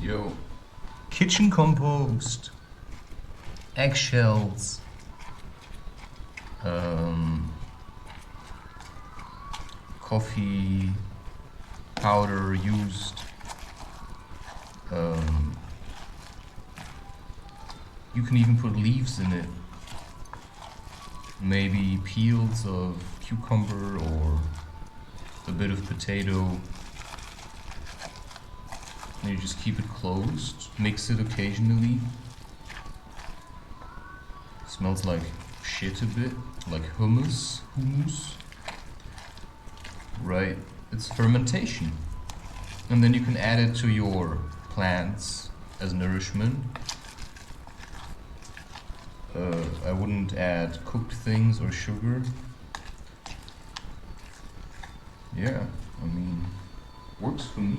Yo. Kitchen compost. Eggshells. Coffee powder used. You can even put leaves in it. Maybe peels of cucumber or a bit of potato. And you just keep it closed. Mix it occasionally. Smells like shit a bit, like hummus. Right, it's fermentation. And then you can add it to your plants as nourishment. I wouldn't add cooked things or sugar. Yeah, I mean, works for me.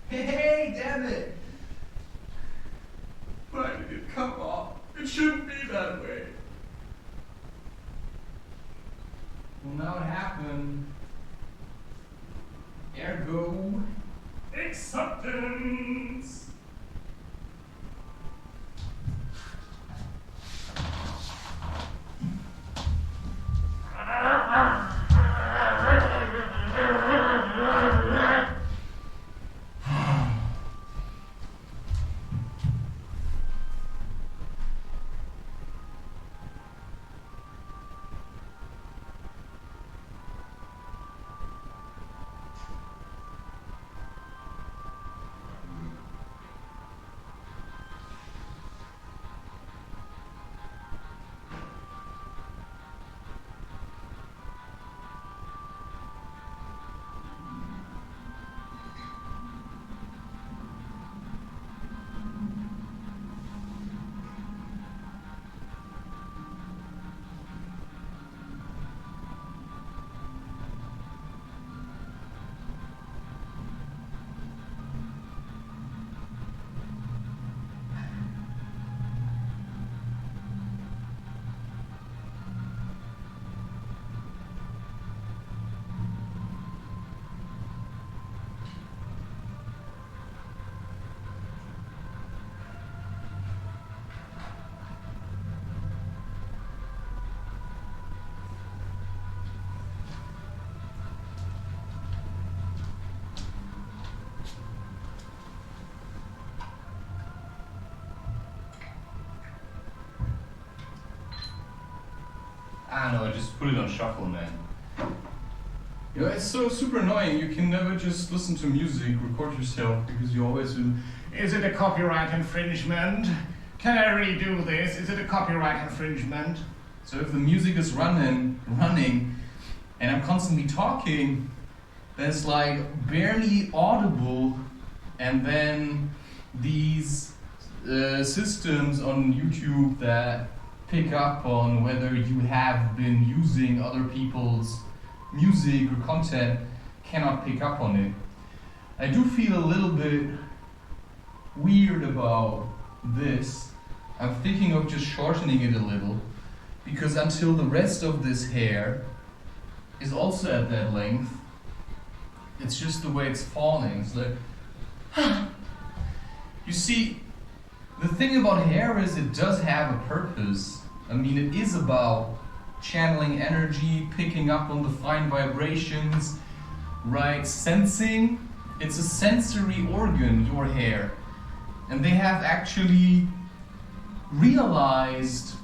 Hey, damn it! Why did it come off? It shouldn't be that way. Well, now it happened. Ergo, acceptance! I don't know, I just put it on shuffle, man. You know, it's so super annoying. You can never just listen to music, record yourself, because you always will. Is it a copyright infringement? Can I really do this? Is it a copyright infringement? So if the music is running, and I'm constantly talking, that's like barely audible, and then these systems on YouTube that pick up on whether you have been using other people's music or content cannot pick up on it. I do feel a little bit weird about this. I'm thinking of just shortening it a little, because until the rest of this hair is also at that length, it's just the way it's falling. It's like, you see, the thing about hair is it does have a purpose. I mean, it is about channeling energy, picking up on the fine vibrations, right? Sensing. It's a sensory organ, your hair. And they have actually realized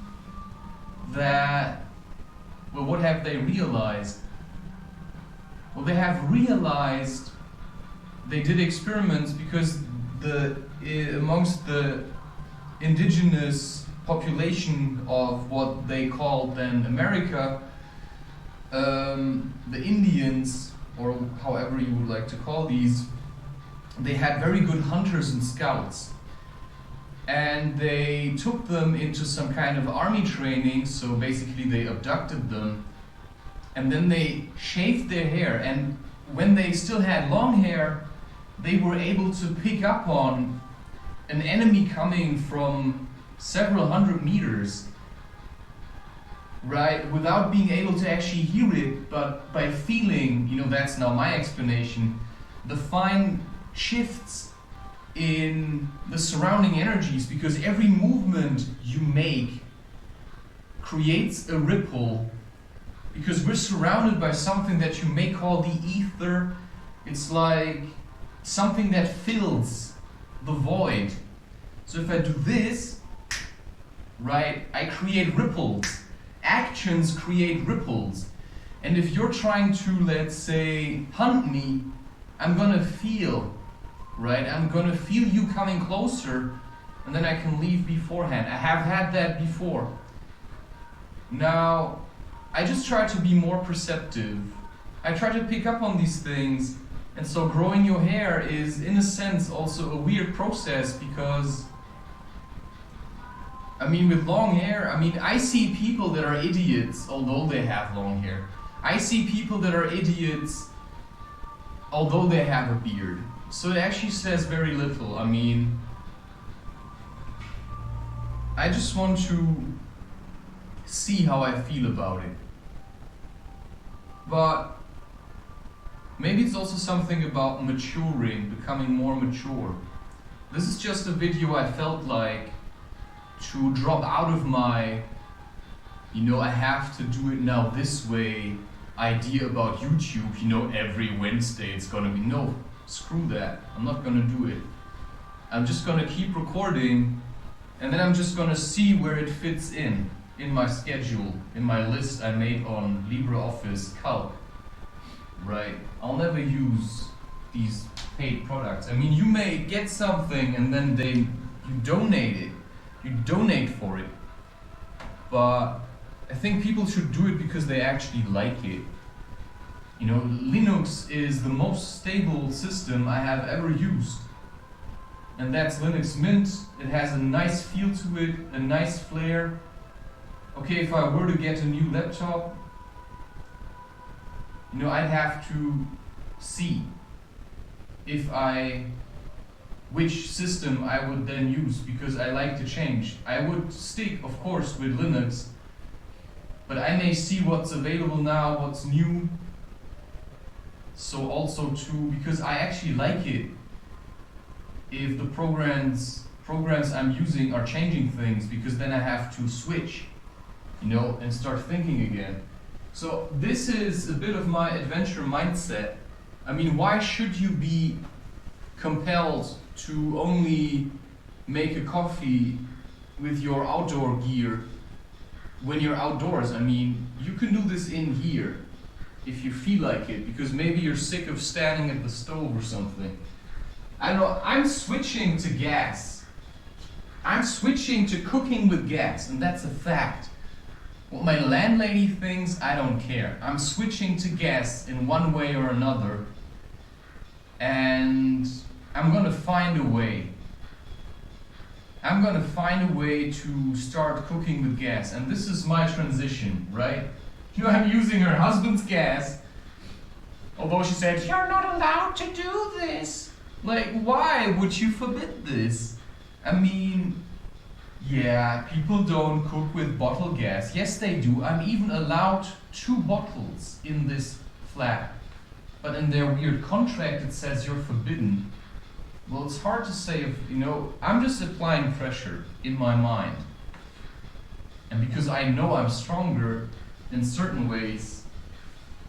that, well, what have they realized? Well, they have realized, they did experiments because amongst the indigenous population of what they called then America, the Indians, or however you would like to call these, they had very good hunters and scouts. And they took them into some kind of army training, so basically they abducted them, and then they shaved their hair, and when they still had long hair, they were able to pick up on an enemy coming from several hundred meters, right, without being able to actually hear it, but by feeling, you know, that's now my explanation, the fine shifts in the surrounding energies, because every movement you make creates a ripple, because we're surrounded by something that you may call the ether. It's like something that fills the void. So if I do this, right, I create ripples. Actions create ripples. And if you're trying to, let's say, hunt me, I'm gonna feel, right? I'm gonna feel you coming closer, and then I can leave beforehand. I have had that before. Now, I just try to be more perceptive. I try to pick up on these things, and so growing your hair is, in a sense, also a weird process, because I mean, with long hair, I mean, I see people that are idiots although they have long hair. I see people that are idiots although they have a beard. So it actually says very little. I mean, I just want to see how I feel about it. But maybe it's also something about maturing, becoming more mature. This is just a video I felt like to drop out of my, you know, I have to do it now this way idea about YouTube, you know, every Wednesday it's gonna be, no, screw that, I'm not gonna do it. I'm just gonna keep recording, and then I'm just gonna see where it fits in my schedule, in my list I made on LibreOffice Calc, right? I'll never use these paid products. I mean, you may get something and then you donate it. You donate for it. But I think people should do it because they actually like it. You know, Linux is the most stable system I have ever used. And that's Linux Mint. It has a nice feel to it, a nice flair. Okay, if I were to get a new laptop, you know, I'd have to see which system I would then use, because I like to change. I would stick, of course, with Linux, but I may see what's available now, what's new. So also too, because I actually like it if the programs I'm using are changing things, because then I have to switch, you know, and start thinking again. So this is a bit of my adventure mindset. I mean, why should you be compelled to only make a coffee with your outdoor gear when you're outdoors. I mean, you can do this in here if you feel like it, because maybe you're sick of standing at the stove or something. I don't know, I'm switching to gas. I'm switching to cooking with gas, and that's a fact. What my landlady thinks, I don't care. I'm switching to gas in one way or another, and I'm gonna find a way. I'm gonna find a way to start cooking with gas, and this is my transition, right? You know, I'm using her husband's gas, although she said, "You're not allowed to do this." Like, why would you forbid this? I mean, yeah, people don't cook with bottle gas. Yes, they do. I'm even allowed 2 bottles in this flat. But in their weird contract, it says you're forbidden. Well, it's hard to say if, you know, I'm just applying pressure in my mind. And because I know I'm stronger in certain ways,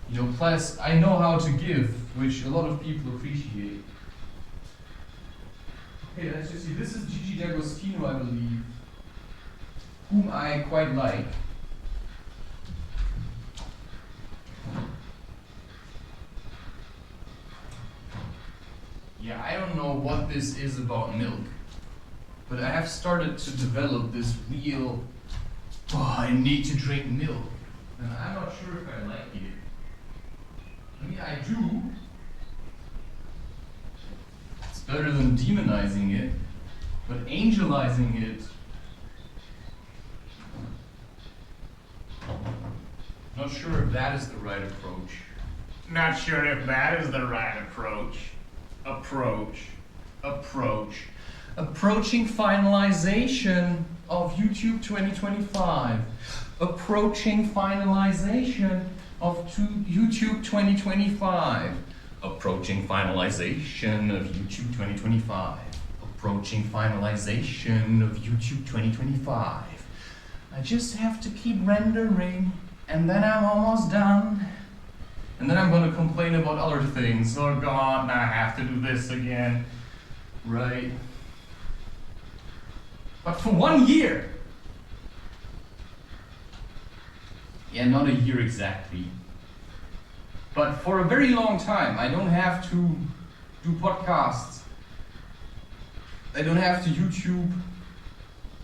you know, plus I know how to give, which a lot of people appreciate. Okay, let's just see. This is Gigi D'Agostino, I believe, whom I quite like. Yeah, I don't know what this is about milk, but I have started to develop this real, I need to drink milk, and I'm not sure if I like it. I mean, I do. It's better than demonizing it, but angelizing it, not sure if that is the right approach. Not sure if that is the right approach. Approaching finalization of YouTube 2025. Approaching finalization of YouTube 2025. Approaching finalization of YouTube 2025. Approaching finalization of YouTube 2025. I just have to keep rendering, and then I'm almost done. And then I'm going to complain about other things. Oh God, now I have to do this again. Right? But for 1 year. Yeah, not a year exactly. But for a very long time, I don't have to do podcasts. I don't have to YouTube.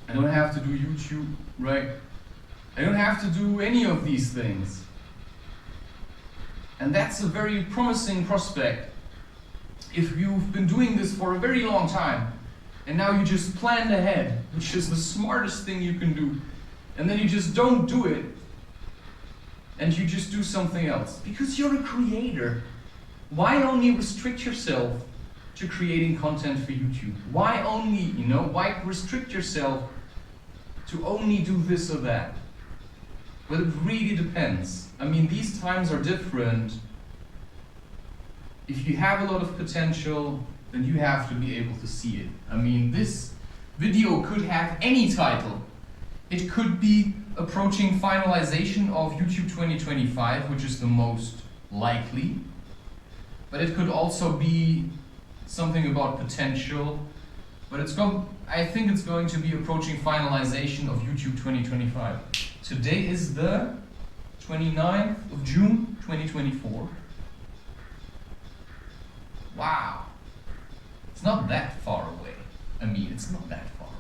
I don't have to do YouTube, right? I don't have to do any of these things. And that's a very promising prospect. If you've been doing this for a very long time, and now you just planned ahead, which is the smartest thing you can do, and then you just don't do it, and you just do something else. Because you're a creator. Why only restrict yourself to creating content for YouTube? Why only, why restrict yourself to only do this or that? Well, it really depends. I mean, these times are different. If you have a lot of potential, then you have to be able to see it. I mean, this video could have any title. It could be approaching finalization of YouTube 2025, which is the most likely. But it could also be something about potential. But I think it's going to be approaching finalization of YouTube 2025. Today is the 29th of June 2024. Wow. It's not that far away. I mean, it's not that far away.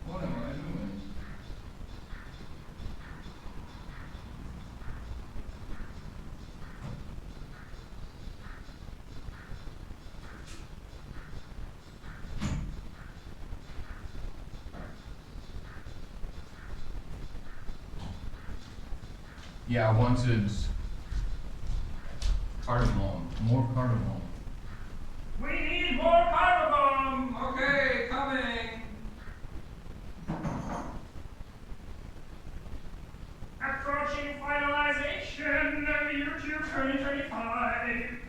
What am I doing? Yeah, I wanted cardamom, more cardamom. We need more cardamom! Okay, coming. Approaching finalization of YouTube 2025.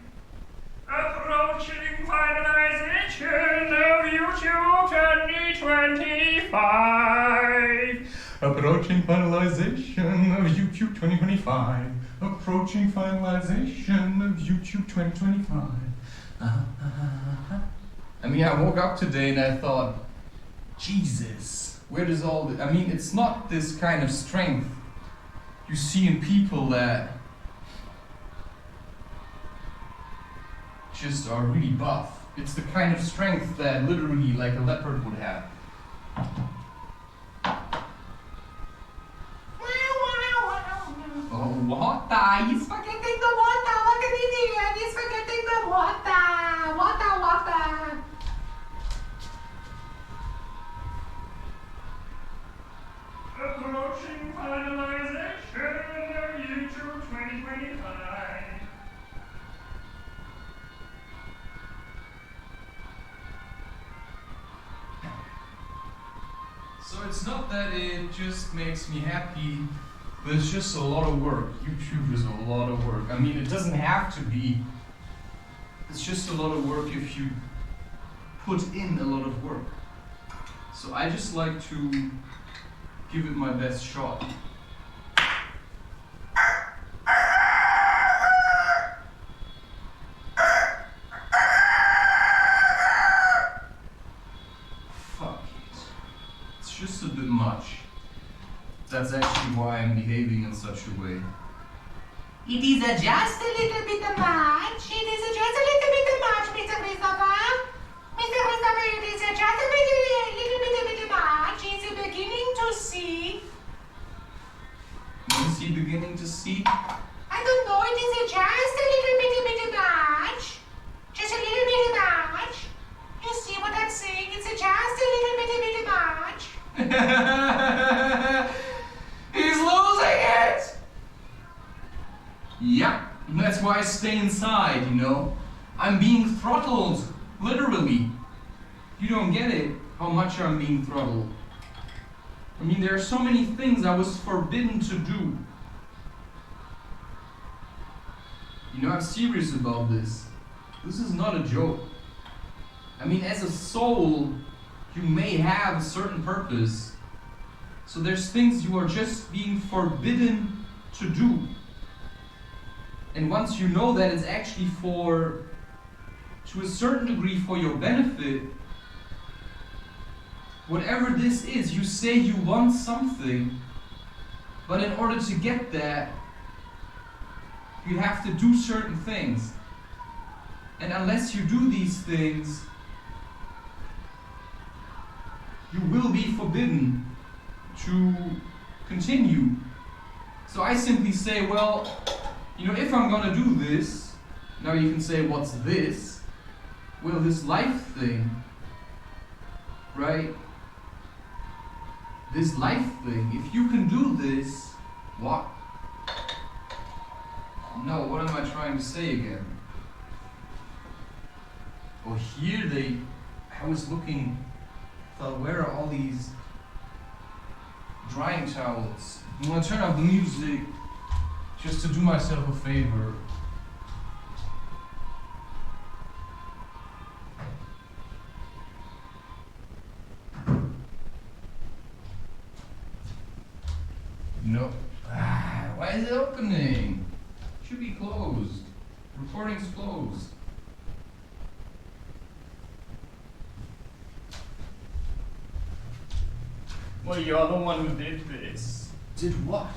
Approaching finalization of YouTube 2025. Approaching finalization of YouTube 2025. Approaching finalization of YouTube 2025. I mean, I woke up today and I thought, Jesus, where does all this... I mean, it's not this kind of strength you see in people that just are really buff. It's the kind of strength that literally like a leopard would have. Oh, water! He's forgetting the water! Look at it! He's forgetting the water! Water! Approaching finalization of YouTube 2025. So it's not that it just makes me happy, but it's just a lot of work. YouTube is a lot of work. I mean, it doesn't have to be. It's just a lot of work if you put in a lot of work. So I just like to give it my best shot. Fuck it. It's just a bit much. That's actually why I'm behaving in such a way. It is just a little bit much. It is just a little bit much, Mr. Christopher. Mr. Christopher, it is just a little bit much. Is he beginning to see? Is he beginning to see? I don't know. It is just a little bit much. Just a little bit much. You see what I'm saying? It's just a little bit much. He's losing it! Yeah, that's why I stay inside, you know? I'm being throttled, literally. You don't get it, how much I'm being throttled. I mean, there are so many things I was forbidden to do. You know, I'm serious about this. This is not a joke. I mean, as a soul, you may have a certain purpose. So there's things you are just being forbidden to do. And once you know that it's actually to a certain degree for your benefit, whatever this is, you say you want something, but in order to get that, you have to do certain things. And unless you do these things, you will be forbidden to continue. So I simply say, well, you know, if I'm gonna do this, now you can say, what's this? Well, this life thing, right? This life thing, if you can do this, what? No, what am I trying to say again? Oh, here I was looking, thought, where are all these drying towels? I'm gonna turn off the music just to do myself a favor. No. Why is it opening? It should be closed. Recording's closed. Well, you're the one who did this. Did what?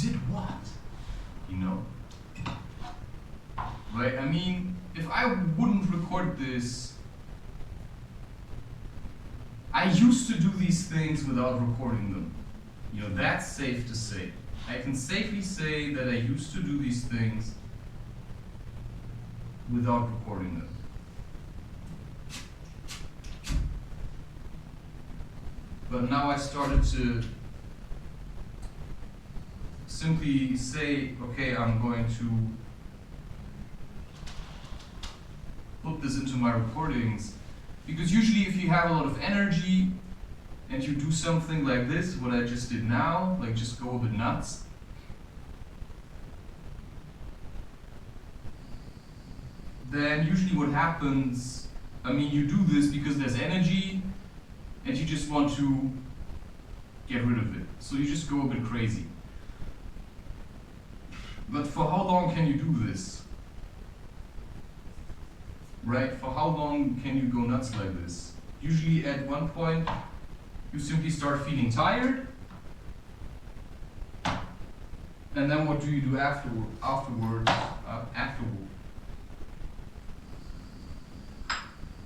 Did what? You know? Right, I mean, if I wouldn't record this, I used to do these things without recording them. You know, that's safe to say. I can safely say that I used to do these things without recording them. But now I started to simply say, okay, I'm going to put this into my recordings. Because usually if you have a lot of energy and you do something like this, what I just did now, like just go a bit nuts, then usually what happens, I mean, you do this because there's energy and you just want to get rid of it. So you just go a bit crazy. But for how long can you do this? Right? For how long can you go nuts like this? Usually at one point, you simply start feeling tired. And then what do you do afterwards?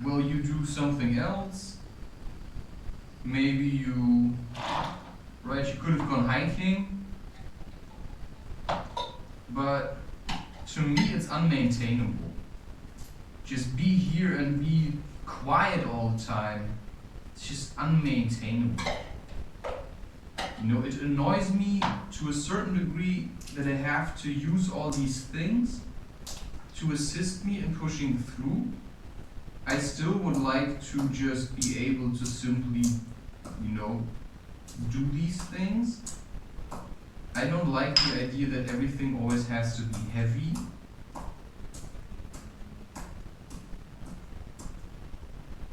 Well, you do something else. Maybe you could have gone hiking. But to me, it's unmaintainable. Just be here and be quiet all the time. It's just unmaintainable. You know, it annoys me to a certain degree that I have to use all these things to assist me in pushing through. I still would like to just be able to simply, you know, do these things. I don't like the idea that everything always has to be heavy.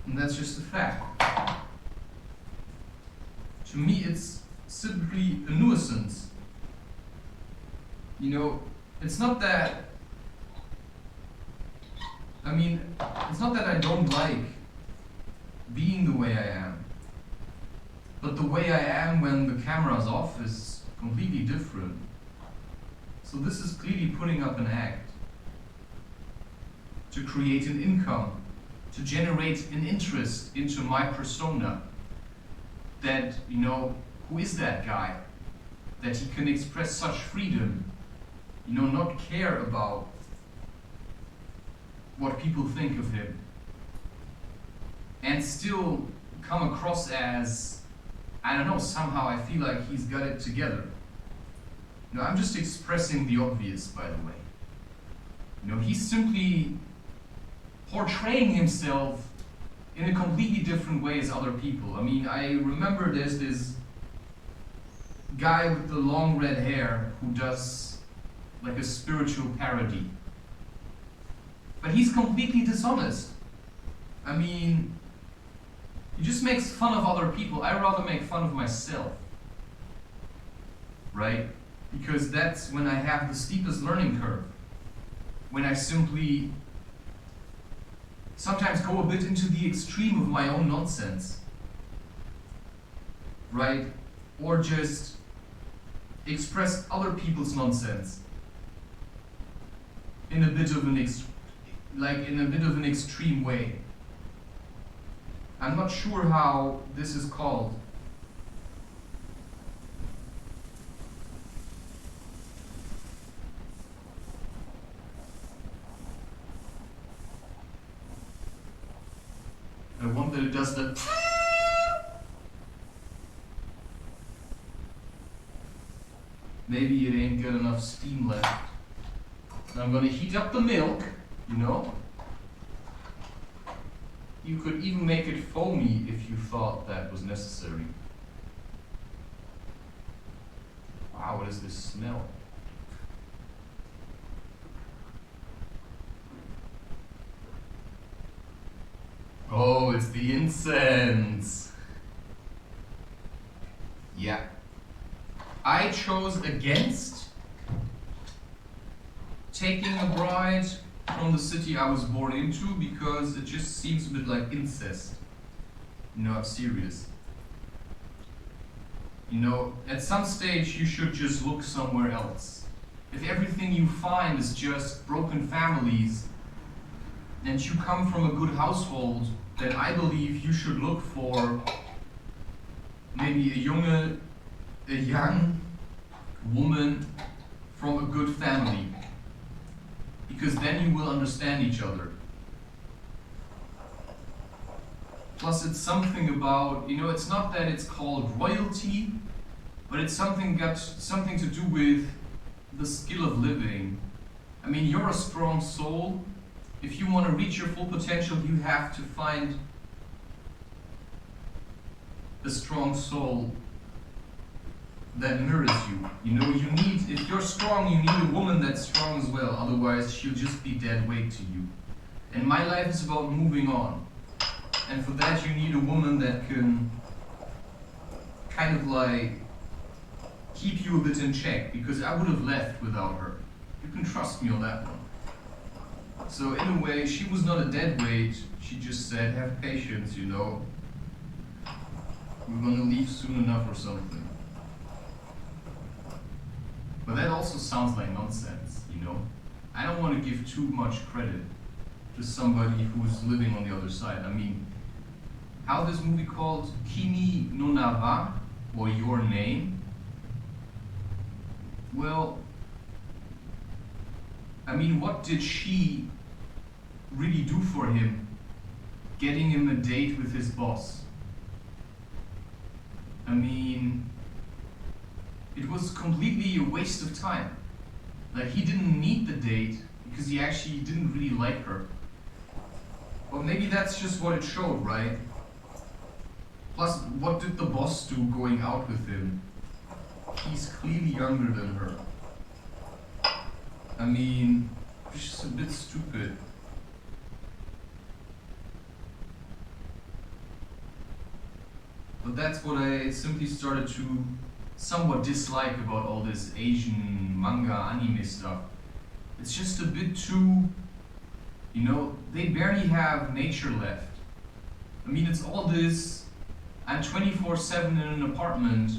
And that's just a fact. To me, it's simply a nuisance. You know, it's not that I don't like being the way I am. But the way I am when the camera's off is completely different. So this is clearly putting up an act to create an income, to generate an interest into my persona. That, you know, who is that guy? That he can express such freedom, you know, not care about what people think of him, and still come across as, I don't know, somehow I feel like he's got it together. You know, I'm just expressing the obvious, by the way. You know, he's simply portraying himself in a completely different way as other people. I mean, I remember there's this guy with the long red hair who does like a spiritual parody. But he's completely dishonest. I mean, he just makes fun of other people. I rather make fun of myself. Right? Because that's when I have the steepest learning curve. When I simply sometimes go a bit into the extreme of my own nonsense. Right? Or just express other people's nonsense in a bit of an extreme way. I'm not sure how this is called. I want that it does the maybe it ain't got enough steam left. I'm gonna heat up the milk, you know. You could even make it foamy if you thought that was necessary. Wow, what is this smell? Oh, it's the incense. Yeah. I chose against taking a bride from the city I was born into because it just seems a bit like incest. You know, I'm serious. You know, at some stage you should just look somewhere else. If everything you find is just broken families and you come from a good household, then I believe you should look for maybe a young woman from a good family. Because then you will understand each other. Plus it's something about, you know, it's not that it's called royalty, but it's something to do with the skill of living. I mean, you're a strong soul. If you want to reach your full potential, you have to find a strong soul that mirrors you. You know, if you're strong, you need a woman that's strong as well. Otherwise, she'll just be dead weight to you. And my life is about moving on. And for that, you need a woman that can kind of like keep you a bit in check, because I would have left without her. You can trust me on that one. So in a way, she was not a dead weight. She just said, have patience, you know. We're gonna leave soon enough or something. But that also sounds like nonsense, you know. I don't want to give too much credit to somebody who's living on the other side. I mean, how this movie called Kimi no Nawa, or Your Name? Well, I mean, what did she really do for him, getting him a date with his boss? I mean, it was completely a waste of time. Like, he didn't need the date because he actually didn't really like her. Well, maybe that's just what it showed, right? Plus, what did the boss do going out with him? He's clearly younger than her. I mean, it's just a bit stupid. But that's what I simply started to somewhat dislike about all this Asian manga anime stuff. It's just a bit too, you know, they barely have nature left. I mean, it's all this, I'm 24/7 in an apartment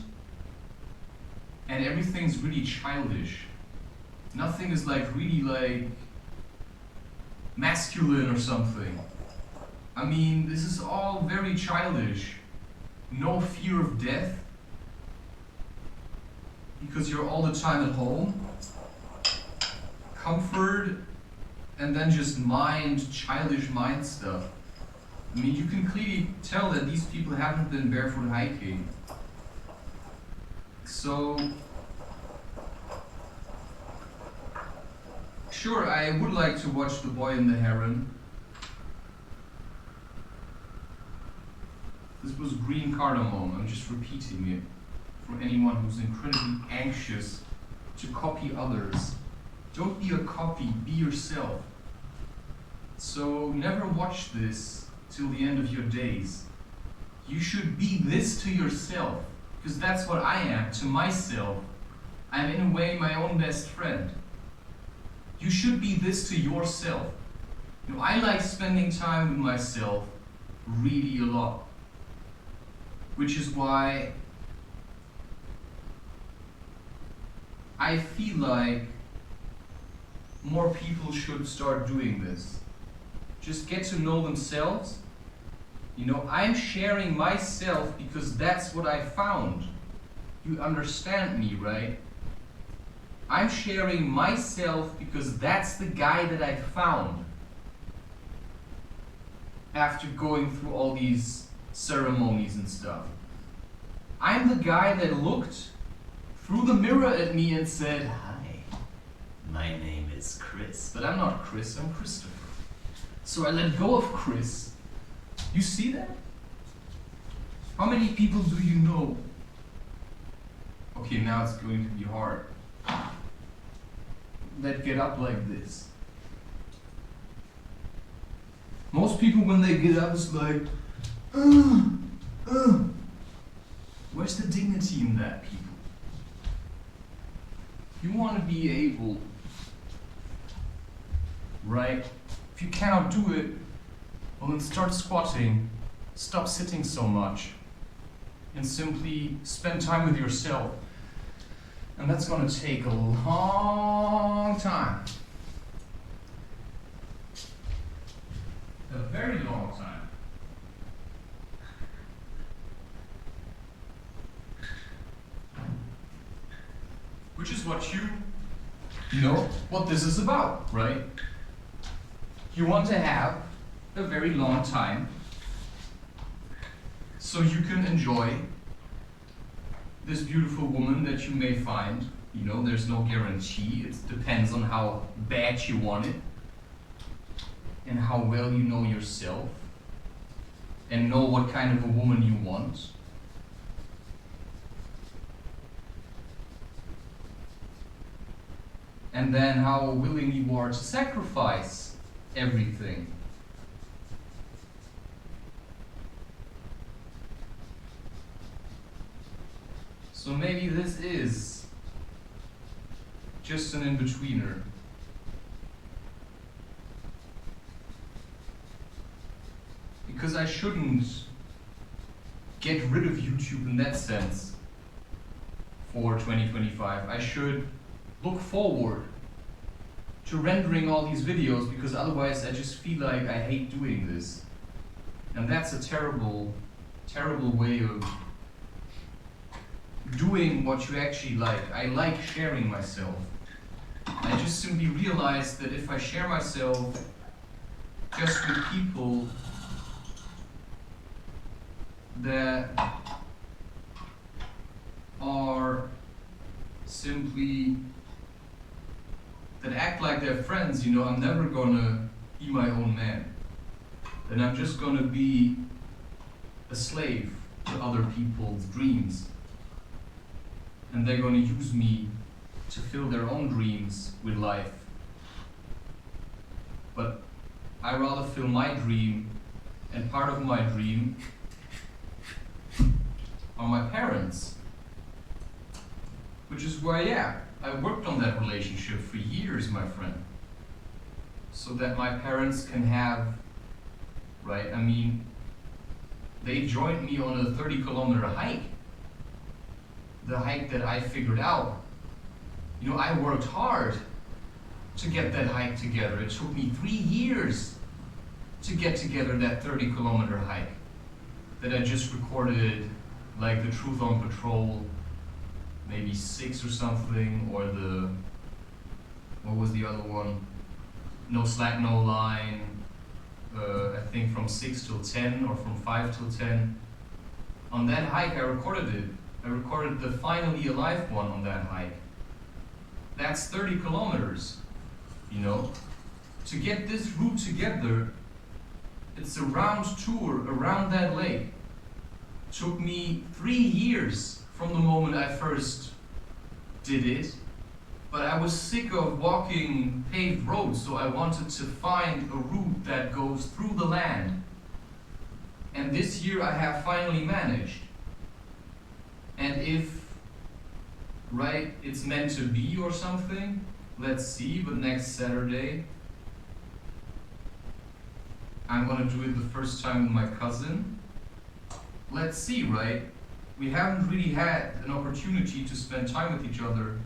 and everything's really childish. Nothing is like really like masculine or something. I mean, this is all very childish. No fear of death, because you're all the time at home. Comfort, and then just childish mind stuff. I mean, you can clearly tell that these people haven't been barefoot hiking. So, sure, I would like to watch The Boy and the Heron. This was green cardamom. I'm just repeating it for anyone who's incredibly anxious to copy others. Don't be a copy, be yourself. So never watch this till the end of your days. You should be this to yourself, because that's what I am to myself. I'm in a way my own best friend. You should be this to yourself. You know, I like spending time with myself really a lot. Which is why I feel like more people should start doing this. Just get to know themselves. You know, I'm sharing myself because that's what I found. You understand me, right? I'm sharing myself because that's the guy that I found. After going through all these ceremonies and stuff. I'm the guy that looked through the mirror at me and said, "Hi, my name is Chris." But I'm not Chris, I'm Christopher. So I let go of Chris. You see that? How many people do you know? Okay, now it's going to be hard. That get up like this. Most people, when they get up, it's like, where's the dignity in that, people? You want to be able, right? If you cannot do it, well then start squatting, stop sitting so much, and simply spend time with yourself. And that's going to take a long time. A very long time. Which is what you know what this is about, right? You want to have a very long time so you can enjoy this beautiful woman that you may find. You know, there's no guarantee. It depends on how bad you want it and how well you know yourself and know what kind of a woman you want. And then how willing you are to sacrifice everything. So maybe this is just an in-betweener. Because I shouldn't get rid of YouTube in that sense for 2025. I should look forward to rendering all these videos, because otherwise I just feel like I hate doing this. And that's a terrible, terrible way of doing what you actually like. I like sharing myself. I just simply realized that if I share myself just with people that are simply, that act like they're friends, you know, I'm never gonna be my own man. Then I'm just gonna be a slave to other people's dreams. And they're gonna use me to fill their own dreams with life. But I rather fill my dream, and part of my dream are my parents. Which is why, yeah, I worked on that relationship for years, my friend. So that my parents can have, right, I mean, they joined me on a 30-kilometer hike. The hike that I figured out. You know, I worked hard to get that hike together. It took me 3 years to get together that 30-kilometer hike that I just recorded, like the Truth on Patrol, maybe 6 or something, or the, what was the other one? No Slack, No Line, I think from 6 till 10 or from 5 till 10. On that hike I recorded it. I recorded the Finally Alive one on that hike. That's 30 kilometers, you know? To get this route together, it's a round tour around that lake. Took me 3 years from the moment I first did it, but I was sick of walking paved roads, so I wanted to find a route that goes through the land. And this year I have finally managed. And if, right, it's meant to be or something, let's see, but next Saturday I'm gonna do it the first time with my cousin. Let's see, right? We haven't really had an opportunity to spend time with each other,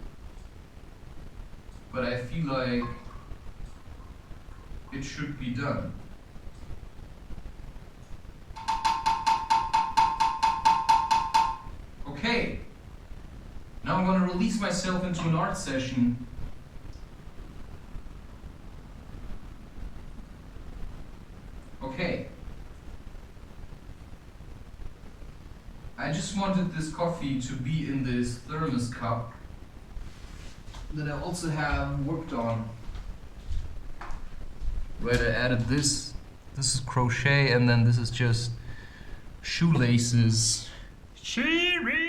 but I feel like it should be done. Okay, now I'm going to release myself into an art session. Okay. I just wanted this coffee to be in this thermos cup that I also have worked on. Right, I added this. This is crochet, and then this is just shoelaces. Cheery!